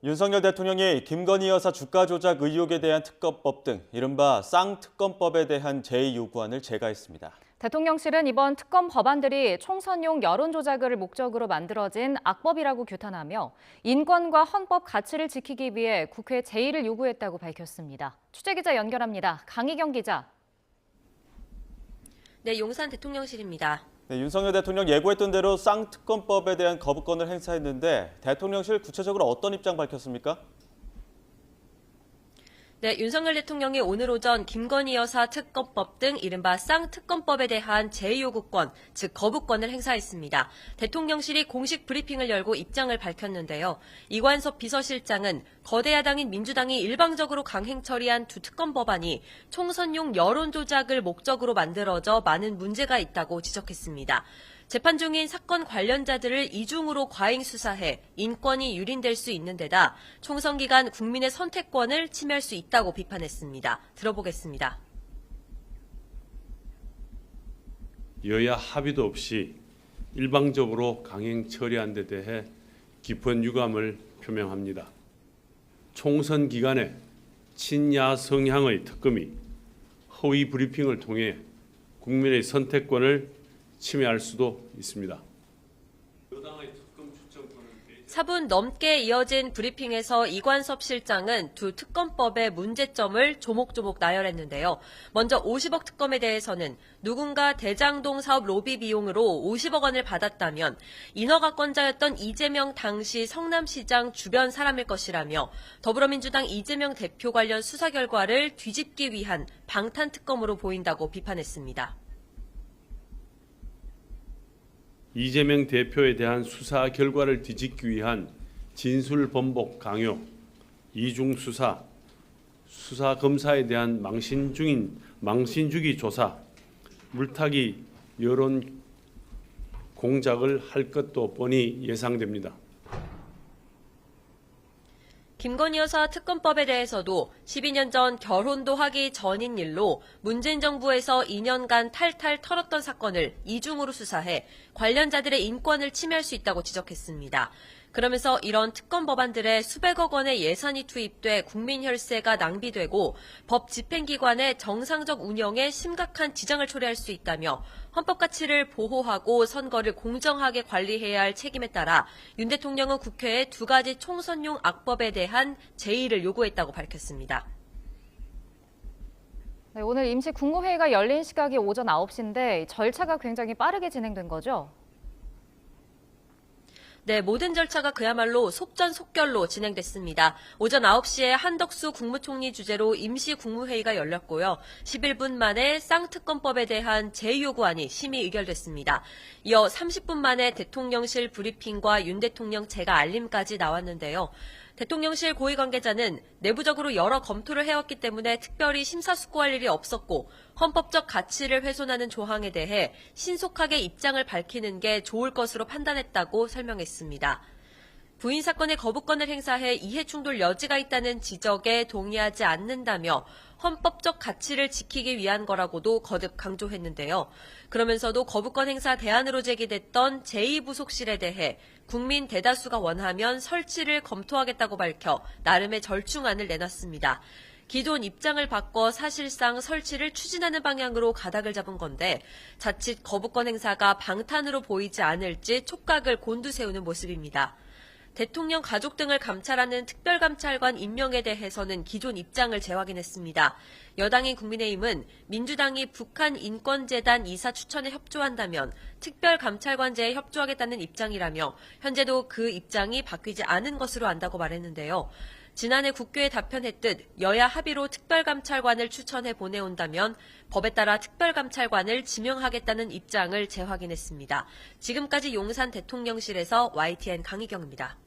윤석열 대통령이 김건희 여사 주가 조작 의혹에 대한 특검법 등 이른바 쌍특검법에 대한 제2요구안을 제거했습니다. 대통령실은 이번 특검 법안들이 총선용 여론 조작을 목적으로 만들어진 악법이라고 규탄하며 인권과 헌법 가치를 지키기 위해 국회 제의를 요구했다고 밝혔습니다. 취재기자 연결합니다. 강희경 기자. 네, 용산 대통령실입니다. 네, 윤석열 대통령 예고했던 대로 쌍특검법에 대한 거부권을 행사했는데 대통령실 구체적으로 어떤 입장 밝혔습니까? 네, 윤석열 대통령이 오늘 오전 김건희 여사 특검법 등 이른바 쌍특검법에 대한 제2요구권, 즉 거부권을 행사했습니다. 대통령실이 공식 브리핑을 열고 입장을 밝혔는데요. 이관섭 비서실장은 거대 야당인 민주당이 일방적으로 강행 처리한 두 특검 법안이 총선용 여론 조작을 목적으로 만들어져 많은 문제가 있다고 지적했습니다. 재판 중인 사건 관련자들을 이중으로 과잉 수사해 인권이 유린될 수 있는 데다 총선 기간 국민의 선택권을 침해할 수 있다고 비판했습니다. 들어보겠습니다. 여야 합의도 없이 일방적으로 강행 처리한 데 대해 깊은 유감을 표명합니다. 총선 기간에 친야 성향의 특검이 허위 브리핑을 통해 국민의 선택권을 침해할 수도 있습니다. 4분 넘게 이어진 브리핑에서 이관섭 실장은 두 특검법의 문제점을 조목조목 나열했는데요. 먼저 50억 특검에 대해서는 누군가 대장동 사업 로비 비용으로 50억 원을 받았다면 인허가권자였던 이재명 당시 성남시장 주변 사람일 것이라며 더불어민주당 이재명 대표 관련 수사 결과를 뒤집기 위한 방탄 특검으로 보인다고 비판했습니다. 이재명 대표에 대한 수사 결과를 뒤집기 위한 진술 번복 강요, 이중 수사, 수사 검사에 대한 망신주기 조사, 물타기 여론 공작을 할 것도 뻔히 예상됩니다. 김건희 여사 특검법에 대해서도 12년 전 결혼도 하기 전인 일로 문재인 정부에서 2년간 탈탈 털었던 사건을 이중으로 수사해 관련자들의 인권을 침해할 수 있다고 지적했습니다. 그러면서 이런 특검 법안들에 수백억 원의 예산이 투입돼 국민 혈세가 낭비되고 법 집행기관의 정상적 운영에 심각한 지장을 초래할 수 있다며 헌법 가치를 보호하고 선거를 공정하게 관리해야 할 책임에 따라 윤 대통령은 국회에 두 가지 총선용 악법에 대한 제의를 요구했다고 밝혔습니다. 네, 오늘 임시 국무회의가 열린 시각이 오전 9시인데 절차가 굉장히 빠르게 진행된 거죠? 네, 모든 절차가 그야말로 속전속결로 진행됐습니다. 오전 9시에 한덕수 국무총리 주재로 임시 국무회의가 열렸고요. 11분 만에 쌍특검법에 대한 제2요구안이 심의 의결됐습니다. 이어 30분 만에 대통령실 브리핑과 윤 대통령 재가 알림까지 나왔는데요. 대통령실 고위 관계자는 내부적으로 여러 검토를 해왔기 때문에 특별히 심사숙고할 일이 없었고 헌법적 가치를 훼손하는 조항에 대해 신속하게 입장을 밝히는 게 좋을 것으로 판단했다고 설명했습니다. 부인 사건의 거부권을 행사해 이해충돌 여지가 있다는 지적에 동의하지 않는다며 헌법적 가치를 지키기 위한 거라고도 거듭 강조했는데요. 그러면서도 거부권 행사 대안으로 제기됐던 제2부속실에 대해 국민 대다수가 원하면 설치를 검토하겠다고 밝혀 나름의 절충안을 내놨습니다. 기존 입장을 바꿔 사실상 설치를 추진하는 방향으로 가닥을 잡은 건데 자칫 거부권 행사가 방탄으로 보이지 않을지 촉각을 곤두세우는 모습입니다. 대통령 가족 등을 감찰하는 특별감찰관 임명에 대해서는 기존 입장을 재확인했습니다. 여당인 국민의힘은 민주당이 북한인권재단 이사 추천에 협조한다면 특별감찰관제에 협조하겠다는 입장이라며 현재도 그 입장이 바뀌지 않은 것으로 안다고 말했는데요. 지난해 국회에 답변했듯 여야 합의로 특별감찰관을 추천해 보내온다면 법에 따라 특별감찰관을 지명하겠다는 입장을 재확인했습니다. 지금까지 용산 대통령실에서 YTN 강희경입니다.